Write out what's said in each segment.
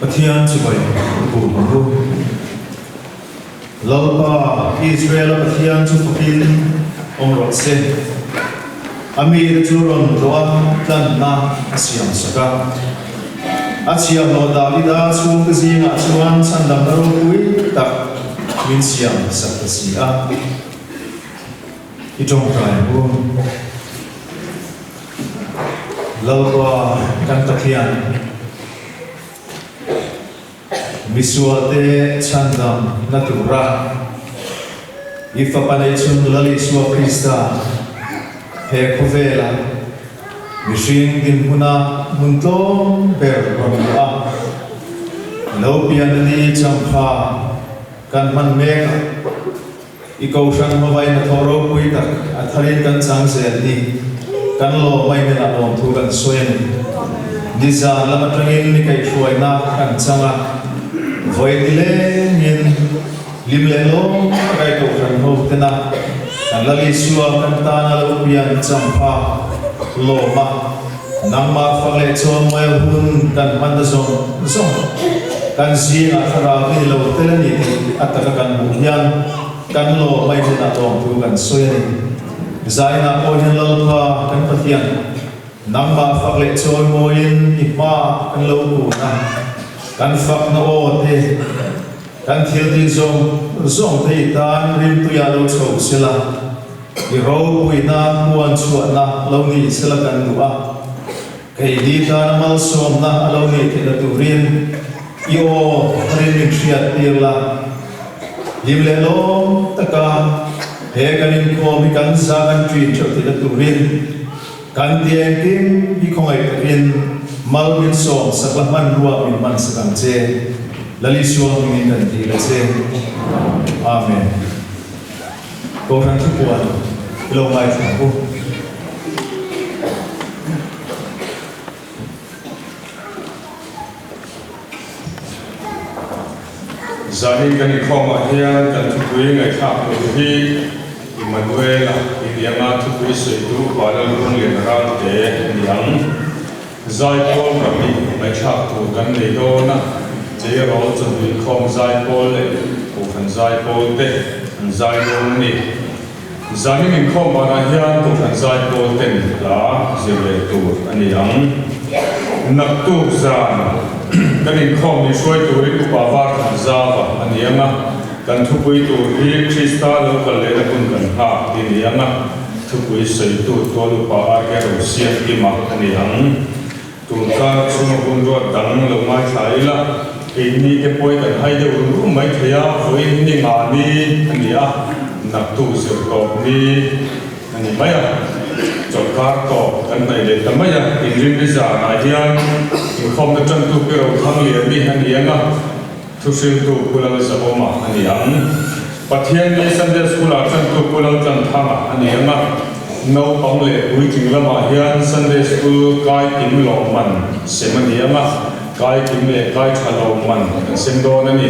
Pathian chibai bu Lalpa Israel Pathian chu fakin ongrot se Amir churon roa tan na asiam saka Asiam no Davida chu kazinga chuan sandam ro pui tak min siam sakasi Itong trai bu Lalpa kan Pathian Visuate chandam natura Ifapanechun laliswa Krista He kovela Mishing din huna muntong berromia Laupianani champa Kan man meka Ikaw siyang mabay na toro puitak At halin kan sang ni Kan lo may nilapong tugan suyan Disa lamatangin ni kay shuay na kan sanga Voi dile min limle lo kai ko kan ho tena kan lali suwa kan ta na lo pian champa lo ma nang ma phale cho mai hun kan man da song kan si na khara ni lo tela ni ataka kan bu hian kan lo mai na tong tu kan soya ni zai na ko hin lo pa kan pathian nang ma phale cho mo in ipa kan lo ku na kan fak na o te kan thil ti zong te tan rim tu ya lo chho sila I ro pui na muan chuat na lo ni sila kan dua kai di ta mal som na lo ni te na tu rin I o rin ni khiat tir la lim le lo taka he kan in ko mi kan sa kan tri chho te na tu rin kan tieng kim I khong ai rin mal min som sakla man ruwa min man sakang che lali suwa min kan ti la che amen ko ran tu puan lo mai thang ko zani kan khom a hian kan thu pui ngai thak tu hi Emmanuel Iliama thu pui sei tu bala lung le ran te niang Zai Paul kami mai thak tu kan nei do na je ro chun ni khom Zai Paul le ko kan Zai Paul te an Zai do ni zani min khom ba na hian ko kan Zai Paul te ni la je le tu ani ang nak tu zan kan in khom ni soi tu ri ku pa war kan zawa ani anga kan thu pui tu ri Krista lo kal le kun kan ha ti ni anga thu pui sei tu to lu pa ar ke ro sian ki ma ani ang Tungka cuma kunduat dang lemai saya ini kepoi kan hai de uru mai thaya voi ni ngani ania nak tu serkop ni ani maya chokar ko kan mai le tamaya inrin biza na hian in khom na chan tu pero khang le ni ani anga thu sil tu pulang saboma ani ang pathian ni Sunday school a chan tu pulang chan thama ani anga no pang le ui jing lama hian Sunday school kai kim lo man semani ama kai kim le kai thalo man sem do na ni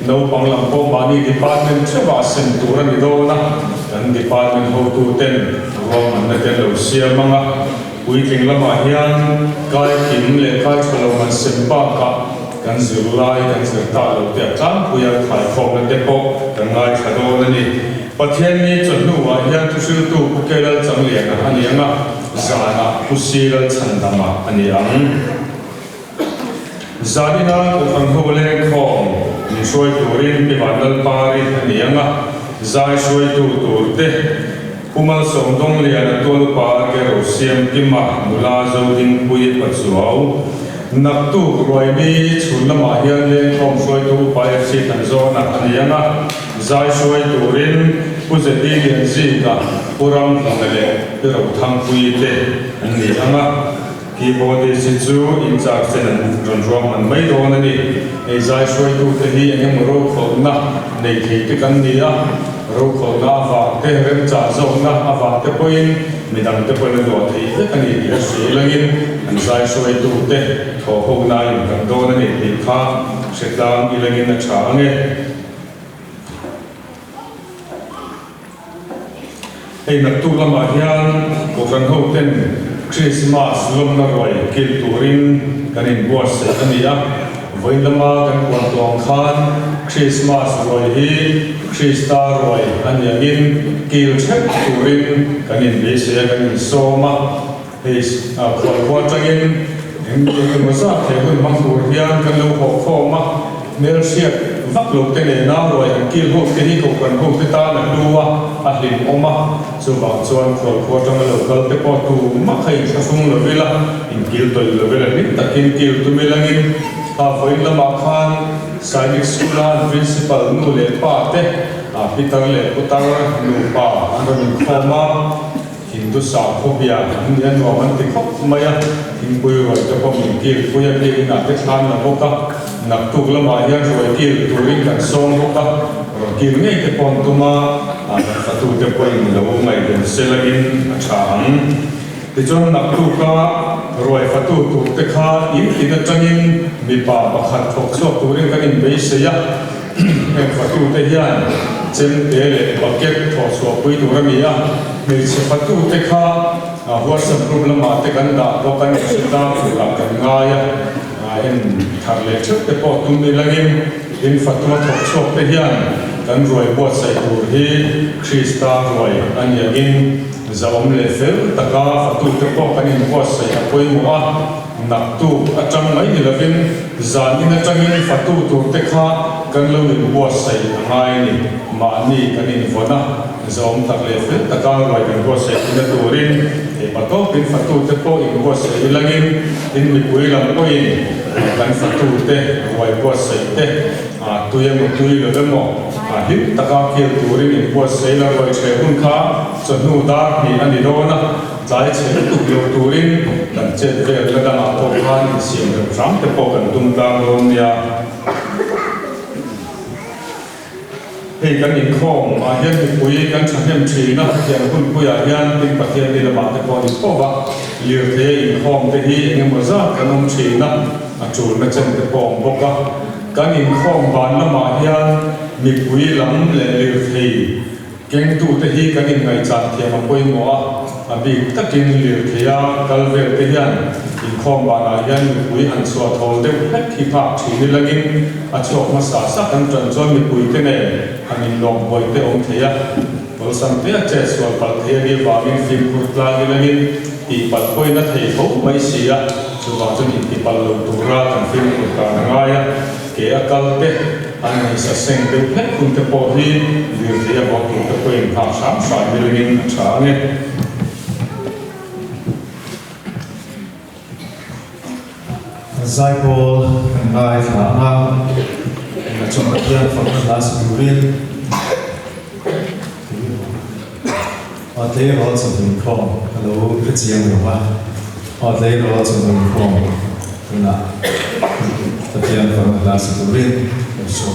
no pang lam ko mani department chwa sem tur ni do na kan department ho tu ten ro man na ten lo sia manga ui jing lama hian kai kim le kai thalo man sem pa ka kan zulai kan zata lo te tang puya thai khom na te po kan ngai thado na ni Pathian ni chun nu wa hian tu sil tu ku ke lal chang le na ani anga zana ku si lal chan dama ani ang zanina ku khang ho le khom ni soi tu rin bi ban dal pari ani anga zai soi tu tur te kumal som dong le na tol pa ke ro siam ki ma mula zo ding pui pa chuau nak tu roi ni chun lama hian le khom soi tu pa si tan zo na ani anga Zai soi turin puzeti lian zika puram thangale pero thang pui te ani anga keyboard si chu in charge chen ron rom man mai do na ni e zai soi tu te hi engem ro kho na nei thei te kan ni a ro kho na va te rem cha zo na ava te poin midang te poin do thei te kan ni ya si langin an zai soi tu te tho ho na in kan do na ni ti kha setlang ilangin na cha ange Hei nak tu lama hian ko kan ho ten Christmas lom na roi kil turin kanin buat se ania với lama kan quan tuang khan Christmas rồi hi Krista rồi anh yang in kil chep turin kan in bese kan in soma his quan trang in em cái masa thế hơn mang tur hian kan lo ho kho ma nel siat vak lo te ne na rồi an kil ho te hi ko kan ho te ta na duwa a lim oma so ba chuan khol trang lo kal te po tu ma khai sa sung lo vela in kil toi lo vela ni takin kil tu melangin ta voi lama khan sainik skula principal nu le pa te a pitar le putar nu pa an ron khoma Hindu sa phobia an no man ti khop maya hin pui roi ta ko min kil puya ki na te than na boka nak tu lama ya roi kil turin kan song boka kil nei te pon tuma a fa tu te poi lo ngai den selagin a chang ti chon nak tu ka roi fa tu tu te kha in ti na changin mi pa pakhat thok chok turin kan in be se ya em fa tu te hian chen te le bucket tho so pui tu rami ya me se fa tu te kha WhatsApp problem ma te kan da to kan sita pu la kan nga ya en thar le chuk te po tu mi lagin in fa tu thok chok te hian kan roi bo sai tu hi Krista roi an ya in zawam le fel taka fa tu te po kan in bo sai a poi mu a nak tu atang mai ni lavin zan in atangin fa tu tu te kha kan lo in bo sai ngai ni ma ni kan in vona zom tak le fel taka roi kan bo sai in turin e pato pin fa tu te po in bo sai lagin in mi pui lam ko in kan fa tu te roi bo sai te a tu ye mo tu le mo a hin taka kiel turin in bo sai la roi che hun kha cho nu da ni ani do na zai che tu yo turin kan che ve la da na to khan sim ram te po kan tum ta rom ya hei kan in khom a hian mi pui kan cha hem thi na hian hun pui a hian tin pathian ni la ma te po ni po ba lir the in khom te hi ngem mo za kan om thi na a chul na chen te po boka kan in khom ban na ma hian mi pui lam le lir the keng tu te hi kan in ngai chan thiam a poi mo a bi takin lir thea kal vel te hian in khom ban a hian mi pui han so thol de hek hi pa thi ni lagin a chok ma sa sa kan tran chon mi pui te ne amin long boy te om thea bol sam te che so pal thea ni wa min film pur tla ni lagin ti pal koi na thei tho mai sia chu wa chun in ti pal lo tu ra kan film pur ka nga ya ke akal te an sa seng de hek kun te po hi lir thea bo tu te ko in ka sam sa ni lagin cha ne Zai Paul ngai thả ngang là trong một thiên phần lá sự riêng ở đây họ trong đường không hello cái gì em hiểu ở đây họ trong đường không là tập thiên phần lá sự riêng số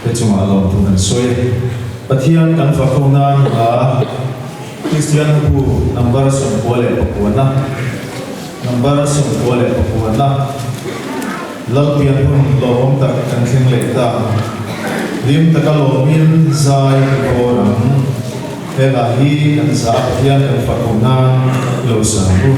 te chunga lom tu kan soi pathian kan fa khona a Christian hu number som pole pakwana number som pole pakwana lalpian hun lom tak kan thing le ta lim takalomin zai koram hela hi kan sa pathian kan fa khona lo sa hu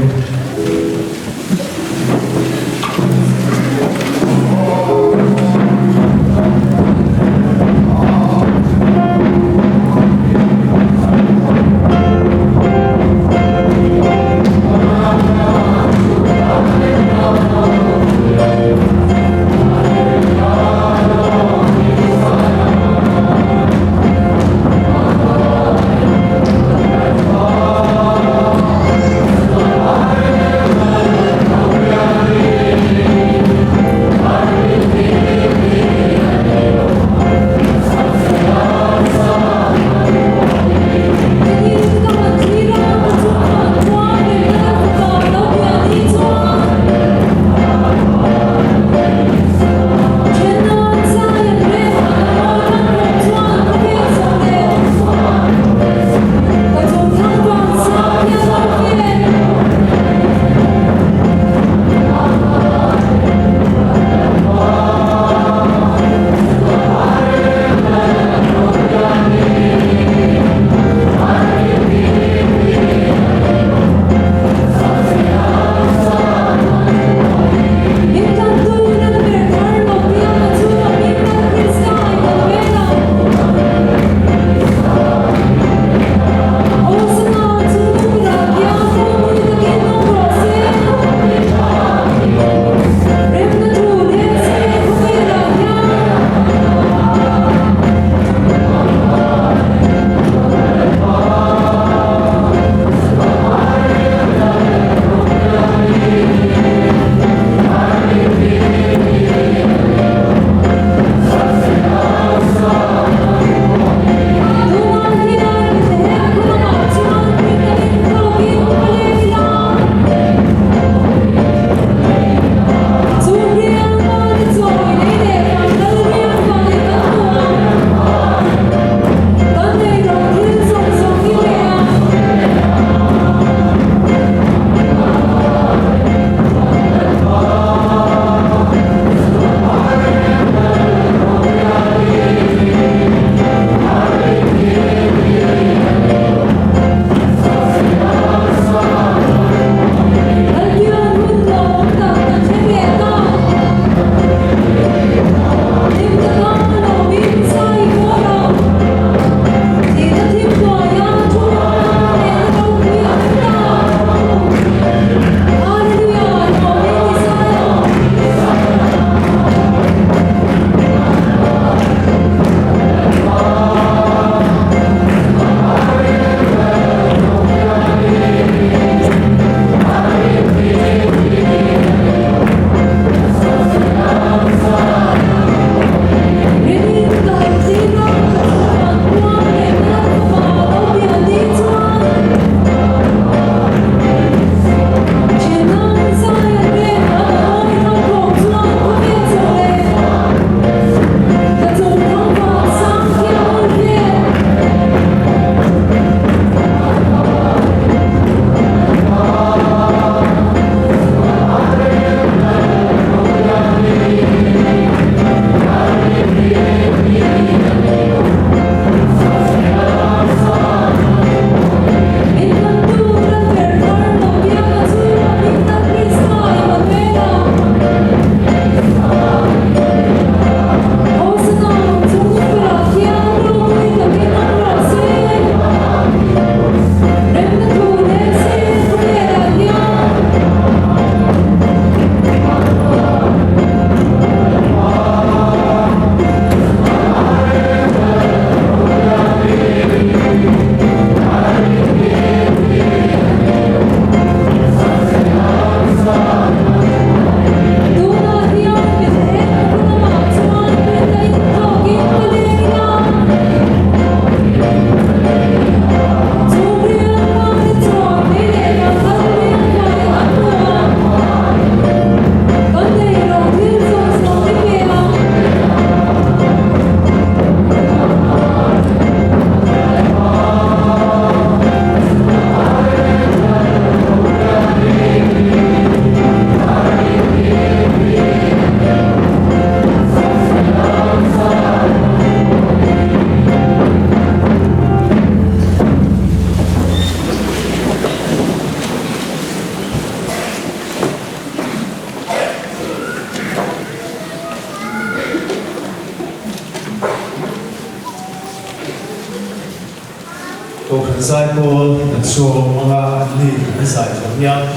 câu khẩn sai Paul and so mga ni ang sai trong yang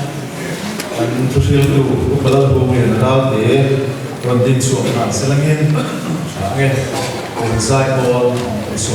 ang tusil tu balal bumi na te rondin so na selangin angin câu khẩn sai Paul and so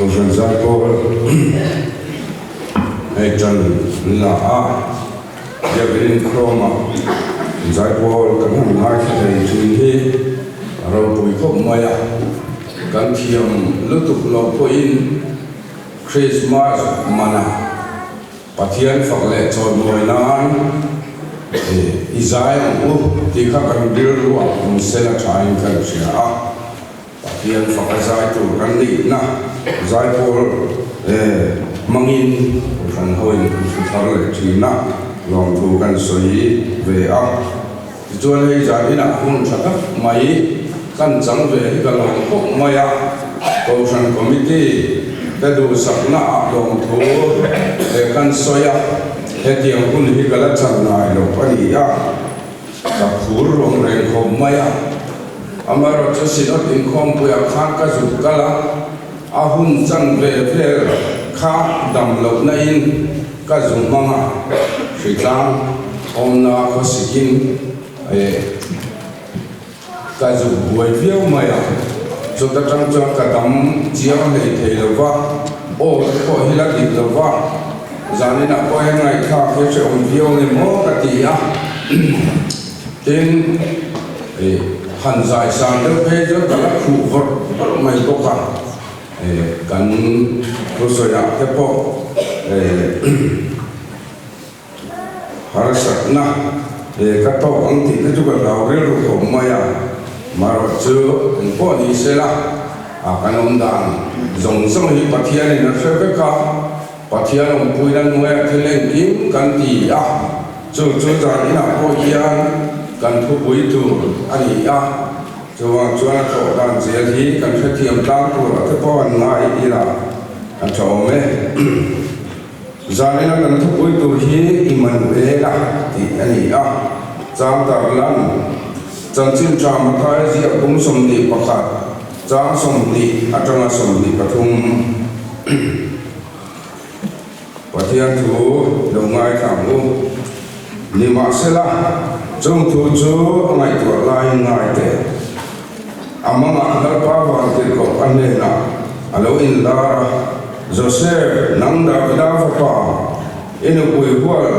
Kausan Zaipol Eitan La'a Jabrin Kroma Zaipol Kanang Ngai Tui Rau Pui Kop Maya Kan Thiam Lutuk Lo Poin Christmas Mana Pathian Fakle Chon Moinan Isaiah Tika Kan Dirwa Sela Chain Kan Sia Pathian Fakazai Tu Randi Na Zaipol Mangin Kan Hoin Thar China Long Tu Kan Soi Ve A Chuan hei Zaina Hun Chaka Mai Kan Chang Ve Ka Long Kok Maya Kausan Committee Kadu Sakna Long Tu Kan Soya Hetiang Hun Hi Kala Chang Nai Lo Pani Ya Ka Phur Rong Reng Khom Maya Amaro Chosinot In Khom Puya Khan Ka Zu Kala Ahun Chang Ve Ve Kha Dam Lo Nain Ka Zu Manga Shitang Omna Khosikin Ka Zu Buai Viau Maya Zo Ta Chang Chang Ka Dam Jiang Hei Thei Lo Va O Ko Hila Dik Lo Va Zanina Ko Heng Ngai Kha Ke Che Om Viau Ne Mo Ka Ti Ya Tin Han Zai San De Pe Jo Ka La Khu Vot Mai Ko Ka Kan Ko So Ya Te Po Har Sat Na Ka To Ang Ti Ka Ju Ka Lau Re Ru Ko Maya Maro Chu Ko Ni Se La Kan Om Dan Zong Song Hi Pathian Na Se Pe Ka Pathian Om Pui Na Nuai Ke Leng Kim Kan Ti Ya Chu Zan Ina Ko Yan Kan Thu Pui Tu Ani Ya Chu Wang Chuan Ko Dan Zia Thi Kan Phe Thiam Tang Tu Ra Te Po An Ngai Ila Kan Chau Me Zanina Kan Thu Pui Tu Hi Emmanuela Ti Ani Ya Chang Tar Lan Chan Chin Cham Thai Zia Kum Som Ni Pakhat Chang Som Ni Atanga Som Ni Pathum Pathian Thu Lo Ngai Tham U Lima Sela Chung Thu Chu Ngai Tu Lai Ngai Te Amanga Dal Pa Wan Te Ko Anena Alo In Lara Joseph Nang Da Vida Fa Inu Pui Hual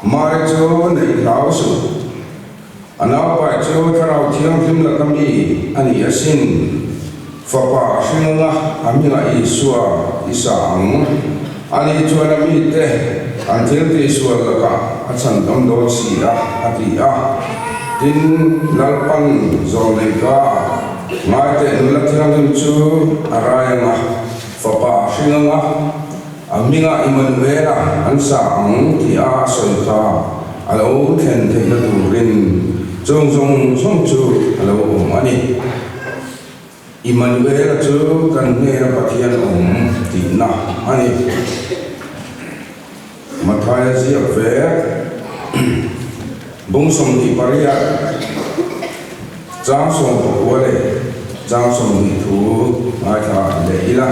Mai Chu Nei Lau Su Anau Pai Chu Tharau Thiam Thim La Kami Ani Asin Fa Pa Shinga Aminga Isua Isang Ani Chuan Mi Te Antil Te Isua Laka Achan Dom Do Si A Ati A Tin Lalpan Zoleka Ngai Te Nula Thiam Chu Arayanga Fa Pa Shinga Aminga Emmanuela Ansa Ang Ti A Soika Alo Ken Te Na Durin Zong Zong Song Chu Alo Ani Emmanuela Chu Kan Nera Pathian Ti Na Ani Mathaya Zia Ve Bung Som Ti Paria Chang Som Ko Wale Chang Som Ti Thu Ai Tha Le Ila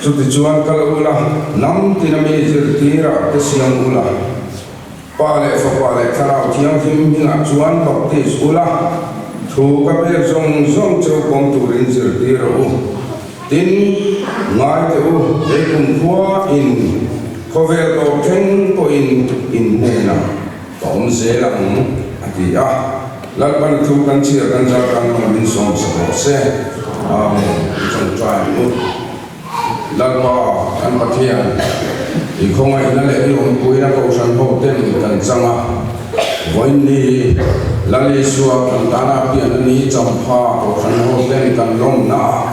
Chu Ti Chuan Kal Ula Nam Ti Na Mi Zir Tira Te Siang Ula Pa Le Fa Pa Le Tharau Thiam Thim Hinga Chuan Baptist Ula Thu Ka Pe Zong Zong Chau Kong Tu Rin Zir Tira U Tin Ngai Te U Te Kum Khua In Kovel Ko Keng Ko In Nena Tom Se Lang Ati A Lalpan Thu Kan Chia Kan Ja Kan Mang Min Som Sa Ko Se Chong Chai U Lalpa Kan Pathian I Khong Ai Na Le Yong Pui Na Ko San Ho Ten Kan Changa Voin Ni Lali Suwa Kan Tana Pian Ni Cham Pha Ko San Ho Ten Kan Long Na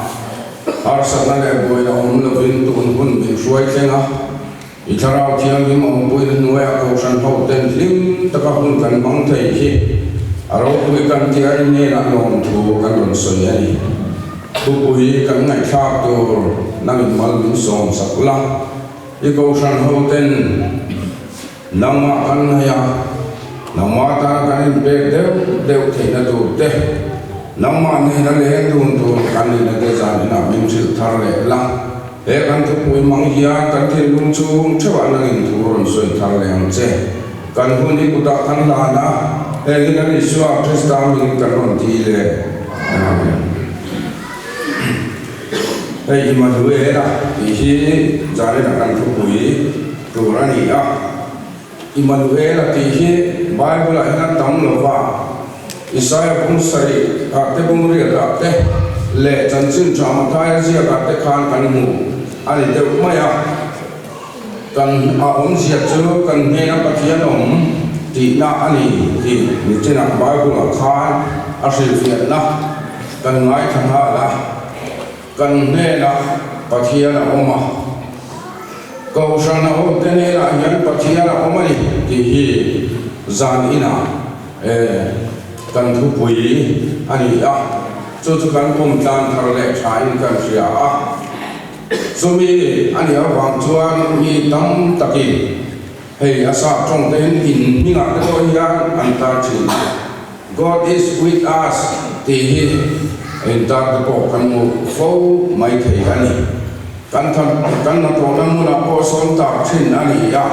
Har Sat Na Le Boi Na Om Lo Vin Tun Hun Bin Shuai Thenga I Tharau Thiam Him Om Pui Na Nuai Ko San Ho Ten Lim Taka Hun Kan Mang Thei Hi Aro Pui Kan Ti Ai Ne Na Nom Thu Kan Ron Soi Ani Thu Pui Kan Ngai Thak Tu Nang Mal Min Som Sakula I Ko San Ho Ten Nama Kan Haya Nama Ta Kan Pe Deu Thei Na Tu Te Nama Ne Na Le Dun Tu Kan Ni Na Te Zan Na Min Sil Thar Le La E Kan Tu Pui Mang Hia Kan Te Lung Chu Chewa Na Ngin Tu Ron Soi Thar Le Ang Che Kan Hu Ni Kuta Kan La Na E Gina Ni Shua Krista Min Kan Ron Ti Le hei Emmanuel thì hi zare na kan thu pui tu rani a Emmanuel thì hi Bible a tam lo wa Isaiah pun sari a te bung ri ra te le chan chin chama kai zia ka te khan kan mu ani te maya kan a zia chu kan ne na pathian ti na ani ti ni chena Bible khan a sil fiat na kan ngai thang ha la kan ne na pathian oma ko shana o te ne la yan pathian oma ni ti hi zan ina kan thu pui ani a chu kan pum tan thar le thai kan sia a so mi ani a wang chuan mi tam taki hei asa trong ten in mi nga to ya an ta chi God is with us ti hi in ta ko kan mu fo mai thei ani kan na to na mu na ko son ta thin ani ya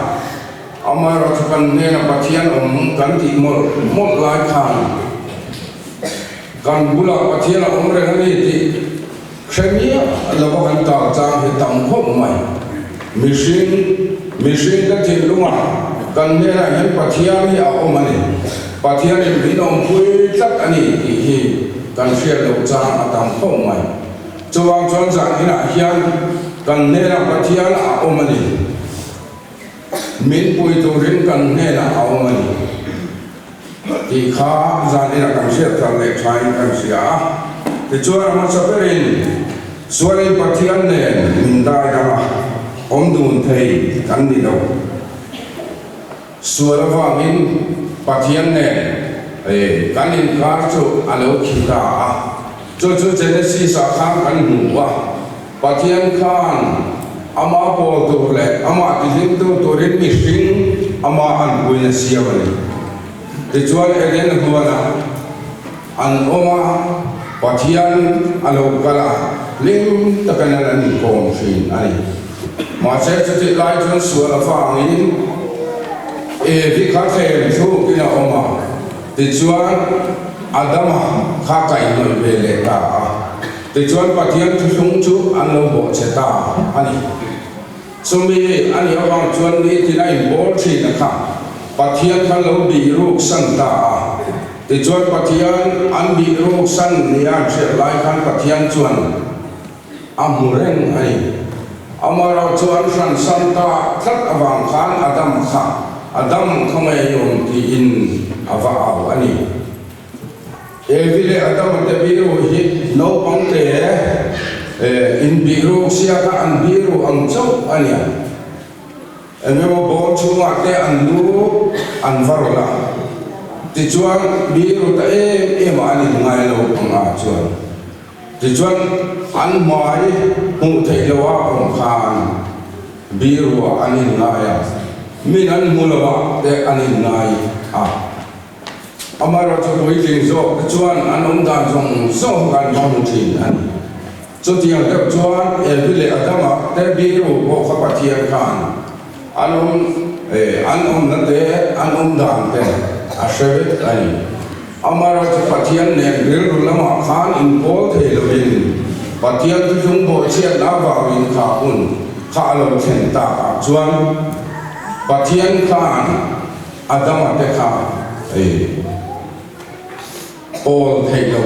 amara kan ne na pathian kan ti mo lai khan kan bula pathian re ani ti khania lo kan ta chang he tam kho mai mission ka thi lunga kan ne na yan pathian hi a omani pathian ni nom pui tak ani ti hi kan share lo chang atam kho mai chuang chuan jang ina hian kan ne na pathian a omani min pui tu rin kan ne na a omani ti kha zani na kan share thar le thai kan sia ti chuan ma saperin suai pathian ne min dai da dun thei kan ni lo suara wangin pathian ne kan in kar chu alo khita chu Genesis a khang kan hu wa pathian khan ama po tu le ama tilim tu rin mi sing ama an buina sia wani ti chuan eren huana an oma pathian alo kala lim takana an kom sin ani ma se ti lai chuan suara wangin vi kha the thu kina oma ti chuan adama kha kai noi ve le ta ti chuan pathian thu sung chu an lo bo che ta ani sumi ani awang chuan ni ti nai bol thi na kha pathian kha lo bi ruk san ta ti chuan pathian an bi ruk san nia che lai khan pathian chuan amureng ai amara chuan san san ta thlat awang khan adam kha adam khamai yom ti in ava aw ani evile adam te biru hi no pangte in biru sia ka an biru ang chau ania ememo bon chunga te an lu an varola ti chuan biru ta em ani ngai lo anga chuan ti chuan an mai hu thei lo wa kom khan biru ani ngai min an mulawa te ani ngai amara cho koi ting zo chuan an dan jong so kan jong thin ani cho tiang te chuan vile adama te biru ko kha pathian khan an na te an dan te a shevet ani amara cho pathian ne ril lama khan in ko the lo in pathian tu jung bo chia na wa win kha un kha lo chen ta chuan pathian khan adama te kha all thei lo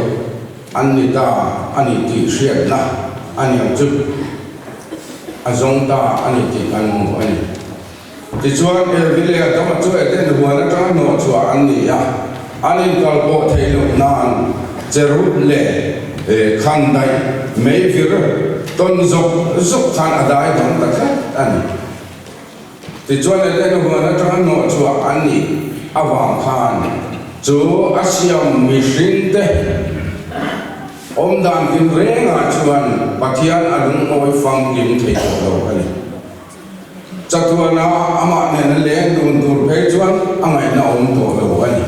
anita ani ti hriat na ani chu azong ta ani ti kan mu ani ti chuan vile adama chu eten huana ta no chu ani ya ani kal po thei lo nan Jerusalem khan dai mei vir ton zok khan adai dong ta kha ani ti chuan eten huana ta no chu ani awang khan chu asiam mission te dan tin renga chuan pathian adung oi fang kim thei lo ani chatuana ama ne na le dun tur phe chuan angai na to lo ani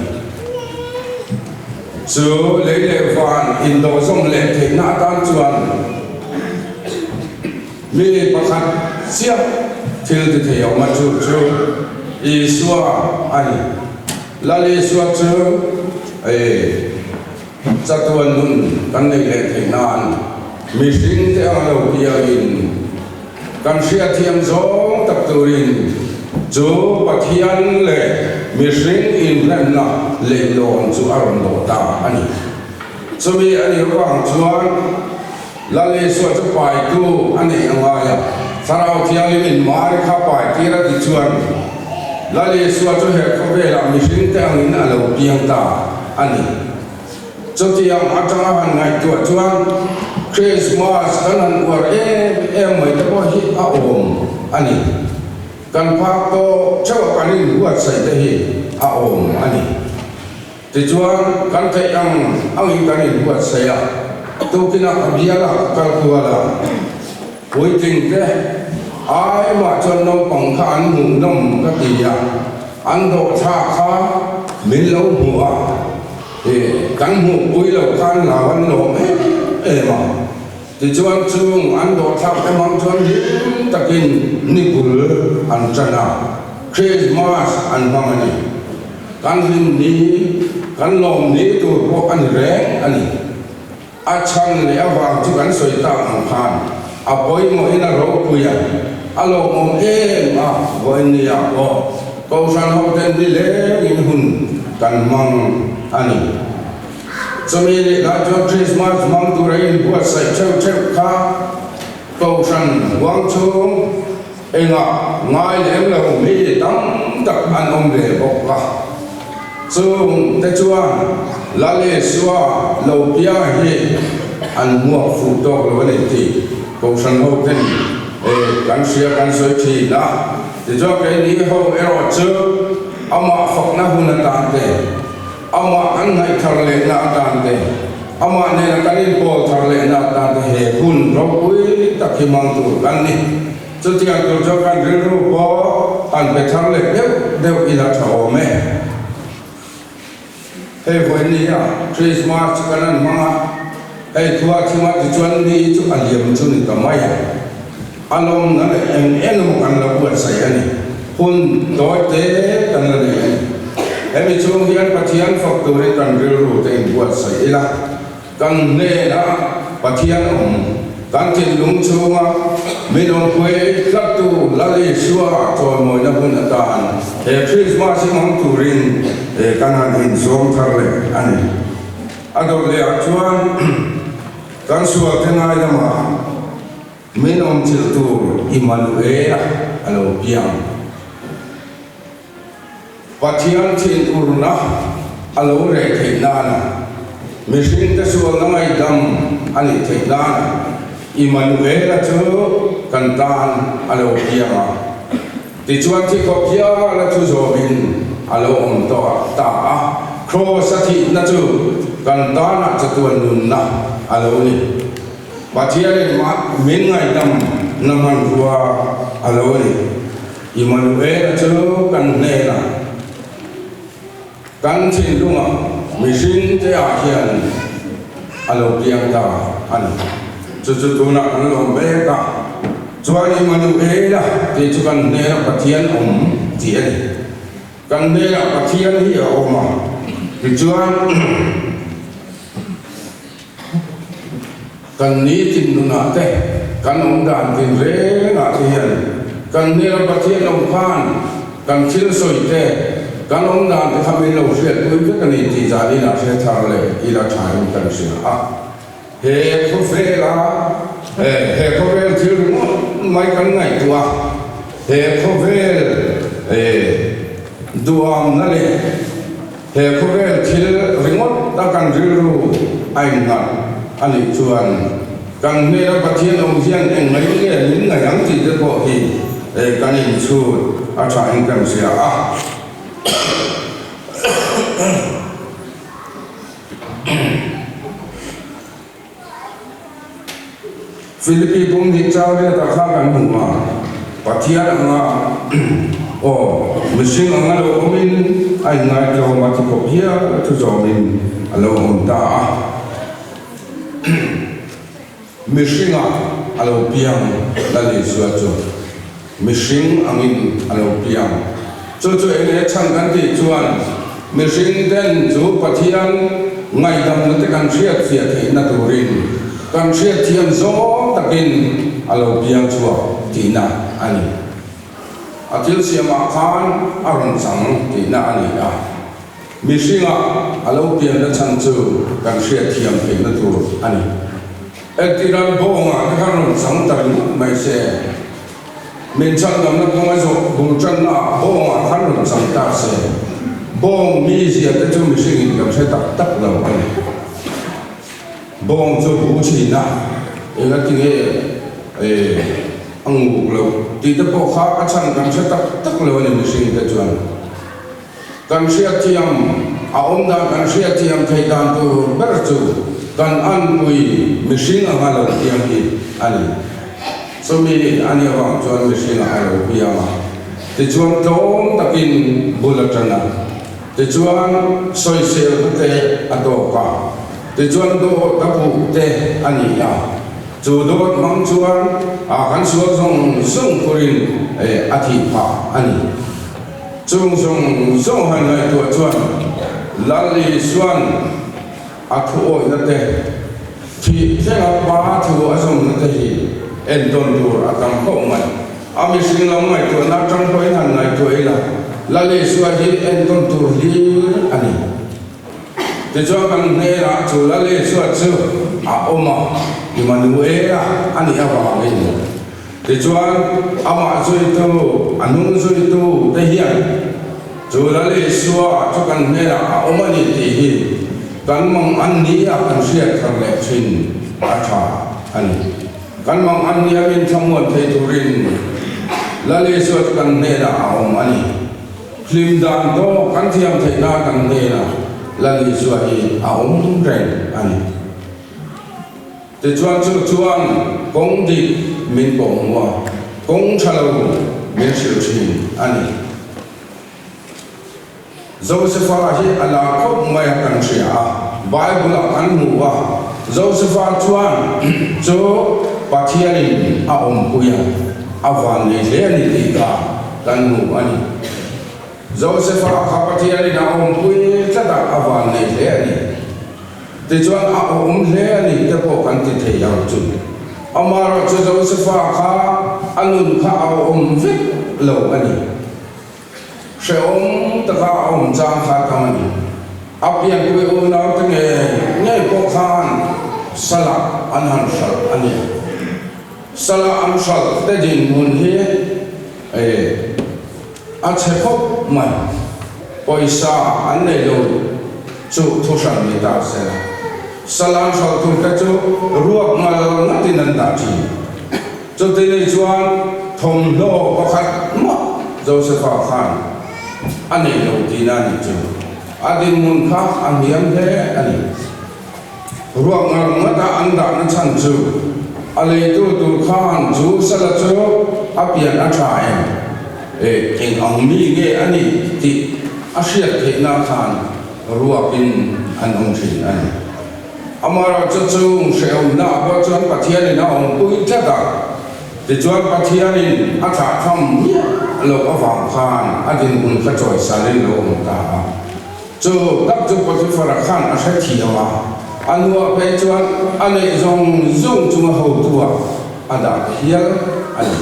chu le van in do som le thei na tan chuan mi pakhat sia thil te thei ma chu iswa ani lali suat chu chatuan nun kan nei le thei nan mi sinh te ang lo piangin kan sia thiam zong tak turin chu pathian le mi sinh in ran na le lon chu aron lo ta ani chumi ani wang chuan la le so chu pai tu ani anga ya sarau thiang in mar kha pai tira ti chuan la le so chu he ko ve la mi sinh te ang in a lo piang ta ani chu tiang atanga han ngai tu chuan Christmas kanan war mai ta ko hi a om ani kan phak to chaw kanin huat sai te hi a om ani ti chuan kan thei ang in kanin huat sai a to kina abiala kal kuala poi ting te ai ma chon no pang khan mu nom ka ti ya an do tha kha min lo huwa kan mu pui lo khan la wan lo mà thì chuan chung ăn đồ thắp cái món chuan hiếm takin nipul ăn chana Christmas ăn mang ani kan lim ni kan lom ni tu ko ăn reng ani a chan le awang chu kan soi ta ang khan a poi mo ina ro puya a lo mo a voi ni a ko san ho ten ni le in hun kan mang ani cho nên là cho Christmas mang tu rain buat sai cheu kha câu san quang chung enga ngai lem la mi tam tak an om le bok ka chung te chuan la le suwa lo pia hi an mua fu to lo ne ti câu san ho ten kan sia kan soi thi na te cho cái ni ho ero chu ama phok na hun ta te ama an ngai thar le na tan te ama ne na kanin pol thar le na tan te he hun ro pui takimang tu kan ni chu tiang tu cho kan ri ru bo an pe thar le deu ila tho me he voi ni ya Christmas kanan ma he thua thima ti chuan ni chu an liam chu ni ka mai alom na le en mo kan la buat sai ani hun doi te kan la le em chung hian pathian phok tu ri kan ril ru te buat sai ila kan ne na pathian kan tin lung chunga mi dong kwe lat tu la le suwa to mo na hun atan he Christmas mong tu rin kan an in som thar le ani ador le chuan kan suwa te ngai na ma mi dong chil tu Emmanuel alo piang pathian thin urna alo re theinana mishing ta sual na mai dam ani theinana Emmanuel chu kantan alo pianga ti chuan thi ko pia la chu zo bin alo om to ta cross athi na chu kantana chatuan nun na alo ni pathian ma min ngai dam naman ruwa alo ni Emmanuel chu kan ne na kan chin lunga machine te a hian alo piang ta an chu tu na kan lo be ka chuan Emmanuel te chu kan ne pathian ti ani kan ne pathian hi a oma ti chuan kan ni tin na te kan dan tin re na ti hian kan ne pathian khan kan thil soi te kan dan te khamin lo hriat pui ke kan ni ti za ni na hre thar le ila thain kan sia he ko frela he ko vel thil mai kan ngai tua he ko vel duam na le he ko vel thil ringot ta kan riru ai ngat ani chuan kan ne ra pathian ong hian eng ngai nge nin ngai ang ti te ko hi kan in chu a thain kan sia Philippi pun di chau dia tak kan huma pathian anga machine anga lo min ai ngai jo ma ti ko pia tu jo min alo on ta machine alo piang la le suat jo machine angin alo piang chu ene chang kan ti chuan machine den chu pathian ngai dam na te kan riat fiat na turin kan sia thiam zo takin alo piang chua ti na ani atil siama khan aron sang ti na ani a mi singa alo piang da chan chu kan sia thiam pe na tu ani etiran bonga karon sang tarin mai se min chan nam na kong zo bu chan na bonga karon sang ta se bong mi sia ta chu mi singin kam se tak tak lo ani bong chu bu chi na e la ti e ang bu lo ti ta po kha ka chan kam se tak tak lo ani mi sing ta chuan kan sia thiam a om da kan sia thiam thai dan tu ber chu kan an pui mi sing a halo thiam hi ani so mi ani awang chuan mi sing a halo piama ti chuan tom takin bulatana ti chuan soi sel te adoka ti chuan do tapu te ani ya chu do mang chuan a kan suwa song kurin e athi pha ani chung song han lai tu chuan lali suan athu oi na te phi thenga pa thu asong na te hi en don dur atam ko mai ami sing lam mai tu na tang koi han nai tu ila lali suan hi en don dur li ani te cho kan ne ra chu lali suan chu a oma di manuela ani awa ngai te chuan ama zui tu anung zui tu te hian chu lali suwa chu kan ne ra a oma ni ti hi kan mang an ni a kan sia thang le chin a tha ani kan mang an ni a min thamon thei turin lali suwa kan ne ra a om ani hlim dan do kan thiam thei na kan ne ra lali suwa hi a om ren ani te chuan kong di min bong wa kong chalo min siu chin ani Josepha hi ala khop mai kan sia Bible an mu wa Josepha chuan cho pathianin a om puya awan le le ni ti ka kan mu ani Josepha kha pathianin a om puya tada awan le le ani te chuan a om le ani te po kan ti thei yang chu amaro cho Josepha kha anun kha a om vit lo ani se om ta kha om chang kha kamani apian ku o na te nge ko khan sala anhan sal ani sala an sal te jin mun hi e a che khop mai poisa an ne lo chu thu san ni ta se salam sal tu ta chu ruak ngal na tin nan ta chi chu te ni chuan thom lo ko khat ma Josepha khan ani lo ti na ni chu adin mun kha an hiam he ani ruak ngal ma ta an da na chan chu ale tu khan chu sala chu apian a tha e king ang mi nge ani ti a siat the na khan ruakin an ong thin ani amara chu sheu na ba chuan pathian na ong pui thata ti chuan pathian a tha tham lo awang khan adin hun kha choi salin lo ong ta chu tak chu Potiphar khan a sai thiawa anua pe chuan ane zong chu ho tua ada hial ani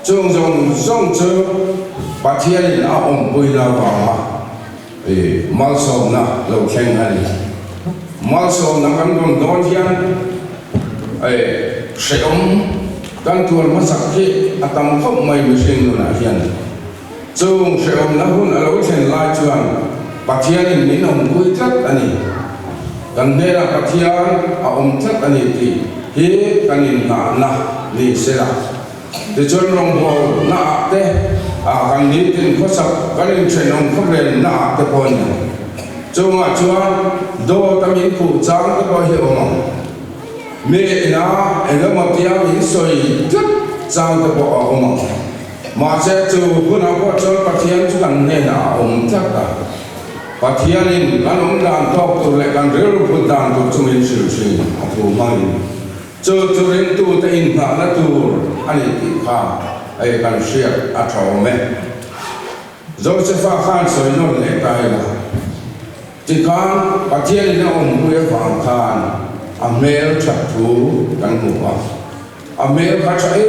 chung zong chu pathian a ong pui la wa e mal so na lo khen ani mal so na kan don hian e seom kan tual masak ki atam khop mai mi sing na hian chung seom na hun alo khen lai chuan pathian in min ong pui tat ani kan nera pathian a om tat ani ti hi kanin na ni sera te chon rong bo na te a kan ni tin khosak kanin chenong khoblen na te pon chunga chuan do tamin pu chang te ko hi ong me na elama tia min soi tut chang te ko ong ma se chu huna ko chon pathian chu kan ne na om thak ta pathian in kan ong dan tok tu le kan rel pu dan tu chumin sil sil athu mai chu rin tu te in na na tu ani ti kha ai kan sia a thau me Josepha khan soi no le tai la ti khan pathian na om pu e wang khan Amel chặt thú căn ngủ Amel phát chạy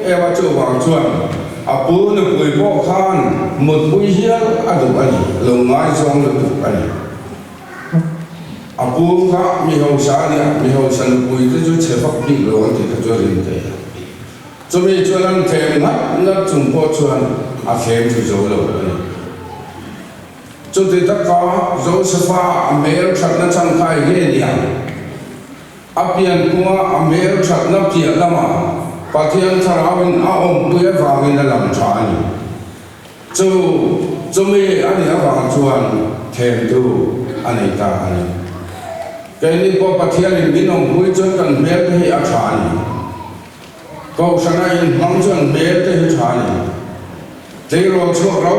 em ở chỗ vàng chuan Apu nó bùi bộ khan một bùi hiên đủ anh lâu ngay dòng được đủ anh Apu cả mi hậu sa này mi hậu san bùi cái chỗ chế pháp bị rồi thì cái chỗ liền thế cho mi chuan ăn thêm ngắt chung po chuan thêm cho dấu lâu cho thì tất cả dấu safa Amel chặt nó chẳng khai ghê nhỉ apian kuma Amel chặt nó piệt lắm à Pathian Sarawin aom puya vangin na lam chani. So me ani avang chuan them tu ani ta ani. Kaini po Pathian in binong pui chuan kan mel hi a chani. Ko sana in mang chuan mel te hi chani. Te ro chu ro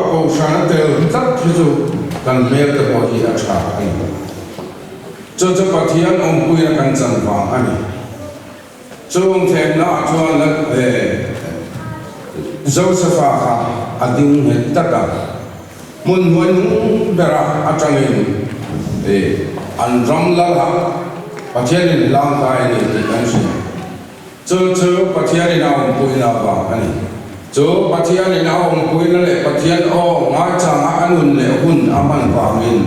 ko sana te tat hi chu kan mel te po hi a chani. Cho Pathian om pui na kan chan vang ani. Chung thêm nó cho nó Josepha ading hết tất cả muốn bera atangin an ram la pathian lang kai ni kan si cho pathian nào pui na ba ani cho pathian nào pui na le pathian o nga chang anun le hun aman ba min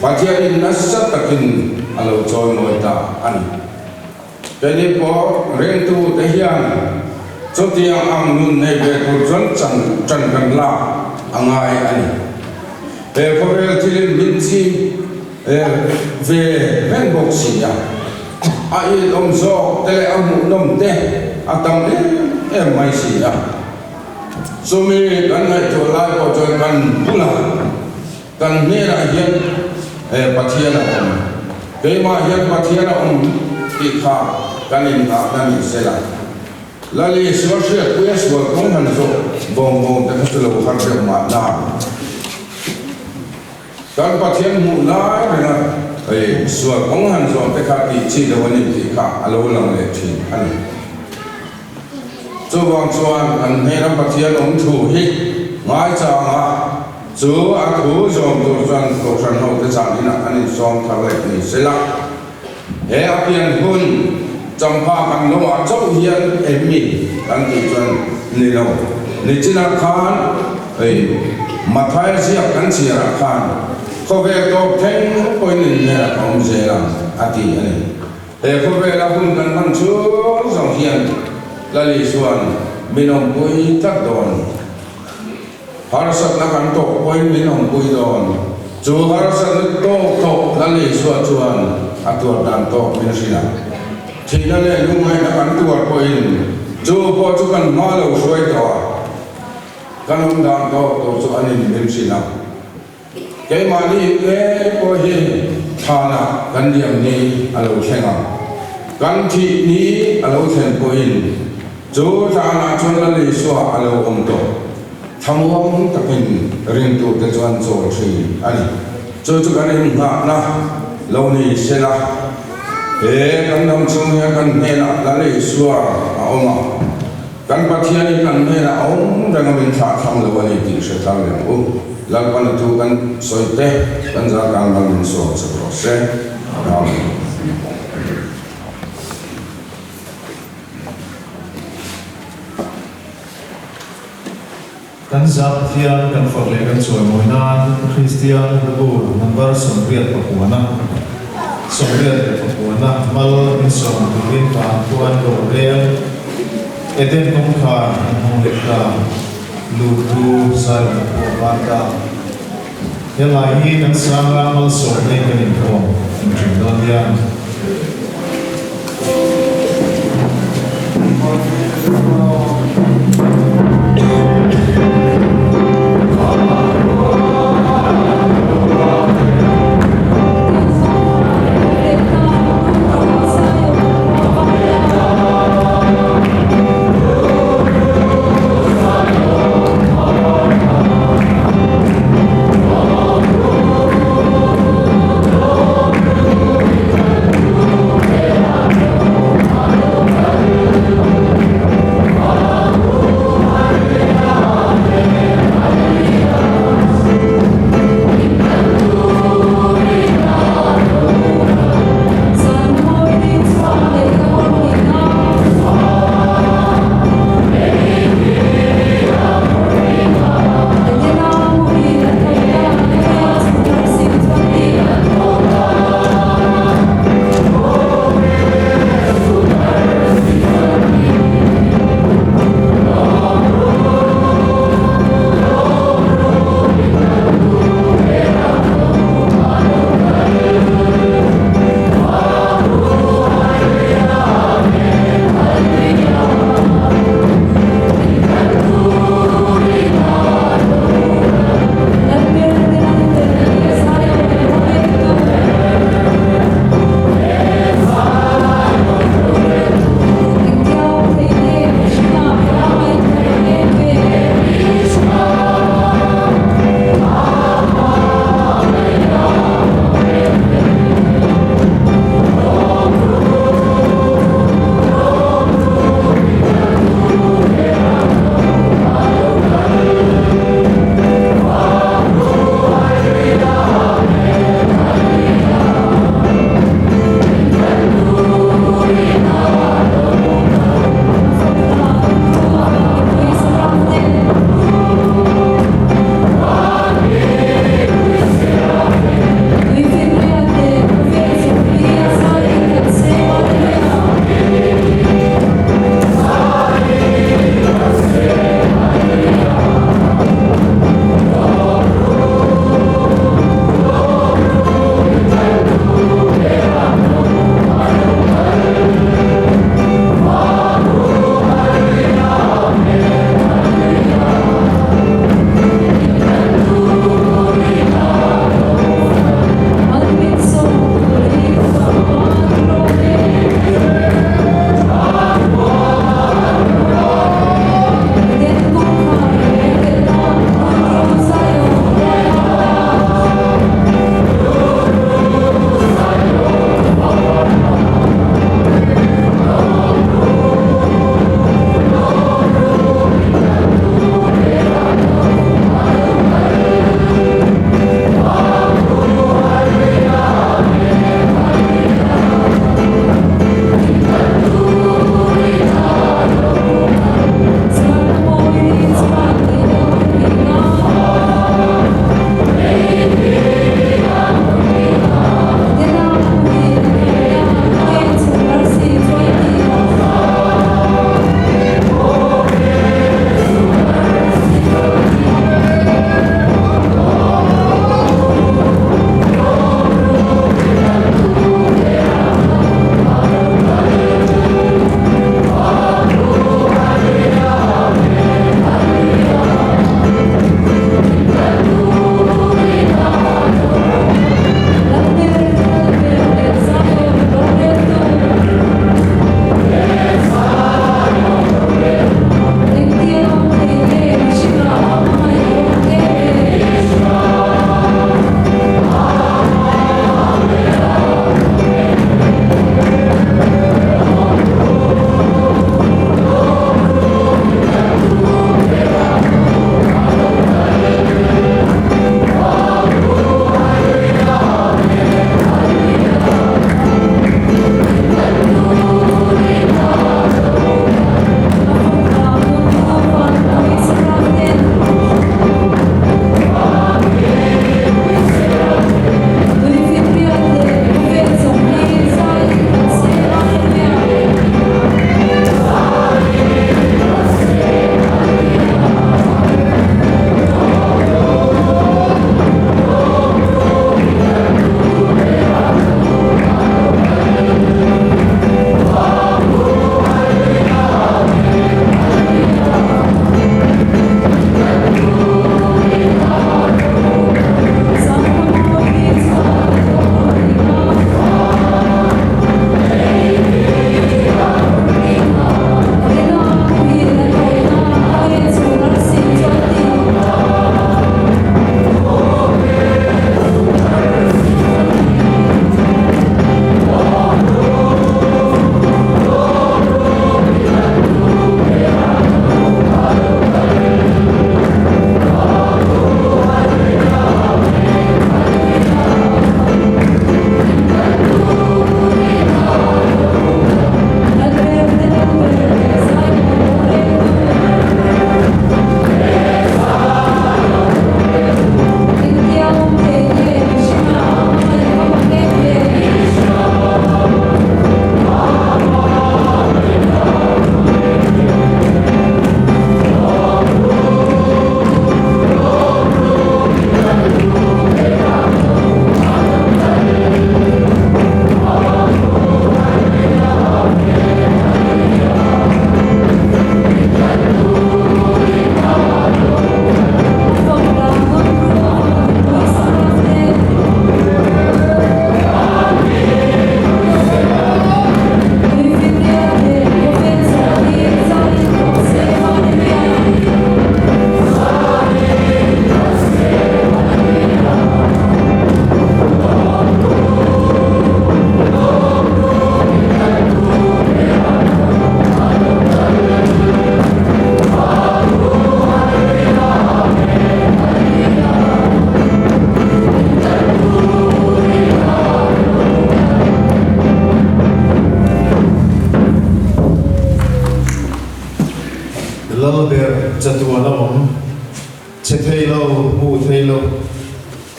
pathian nasat takin alo choi moi ta ani cái này có riêng tu thể hiện cho tiếng ang nun này về tu chân chân gần la ang ai anh về có về thì lên minh chi về bên bọc xì ai ông zo tele ông nôm te atam em mai xì so mi kan này cho lại có cho kan pula kan ne la hiền pathian ông cái mà hiền pathian ông thì khá kanin ta kanin sela lali social quest work kong han so bong ta ka lo har de ma na kan pathian mu na na so kong han so te ka ti chi de wani ti ka alo lang le thi ani so bang chuan an he ram pathian om thu hi ngai cha nga chu a thu jom tu chuan ko san ho te cha ni na ani som tha le ni sela he apian hun Jampa kan lo a chau hian emi kan ti chuan ni lo ni china khan mathai sia kan sia khan ko ve to theng ko ni ne om je la ati ani ko ve la hun kan man chu song hian la li suan minom pui tak don har sat na kan to ko minom pui don chu har sat to la li suan chuan atur dan to min sila thì nó lại lúc này nó cắn tuột coi chú po chú cần má lâu xuôi to căn ông đàn to tổ cho anh em bên xin nào cái mà đi cái coi hi thà na căn điểm ni alo khen à căn thị ni alo khen coi chú thà na chọn là lấy xóa alo ông to tham ông tập hình riêng tu để chọn chỗ gì anh chú căn em ngã na lâu ni sẽ là kan nam chung ya kan ne la le suwa oma kan pathian kan ne la om rang min tha tham lo ni ti se tham le o la pan tu kan soite kan za kan ban min so se amen kan zap thian kan fak le kan choi moi nan Christian bu number son riat pakuana Soviet pakuana mal in som bin pa tuan lo rel eden kong kha hong le ka lu tu sar ko bata hela hi kan sanga mal so ne kan in ko in don ya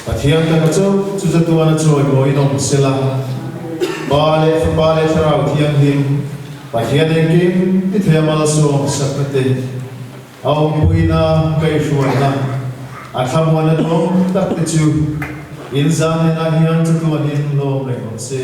và thiêng cái chỗ chú cho tôi nó trôi ngồi nông xí la ba lệ thảo thiêng him và thiêng đến kim thì thiêng mà xuống sắc tê ông bùi na cây suối na tham quan nó tắc tê chú in ra nên anh hiền cho tôi in lô này không xe